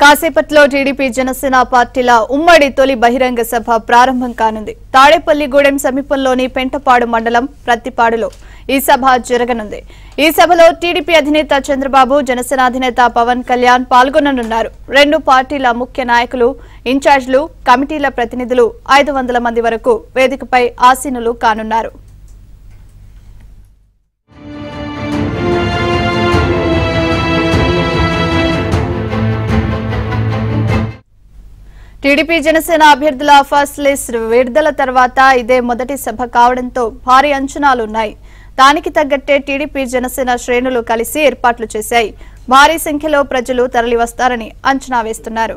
కాసేపట్లో టీడీపీ జనసేన పార్టీల ఉమ్మడి తొలి బహిరంగ సభ ప్రారంభం కానుంది. తాడేపల్లిగూడెం సమీపంలోని పెంటపాడు మండలం ప్రత్తిపాడులో ఈ సభ జరగనుంది. ఈ సభలో టీడీపీ అధినేత చంద్రబాబు, జనసేన అధినేత పవన్ కళ్యాణ్ పాల్గొననున్నారు. రెండు పార్టీల ముఖ్య నాయకులు, ఇన్ఛార్జీలు, కమిటీల ప్రతినిధులు 500 మంది వరకు వేదికపై ఆసీనులు కానున్నారు. టీడీపీ జనసేన అభ్యర్థుల ఫస్ట్ లిస్ట్ విడుదల తర్వాత ఇదే మొదటి సభ కావడంతో భారీ అంచనాలున్నాయి. దానికి తగ్గట్టే టీడీపీ జనసేన శ్రేణులు కలిసి ఏర్పాట్లు చేశాయి. భారీ సంఖ్యలో ప్రజలు తరలివస్తారని అంచనా వేస్తున్నారు.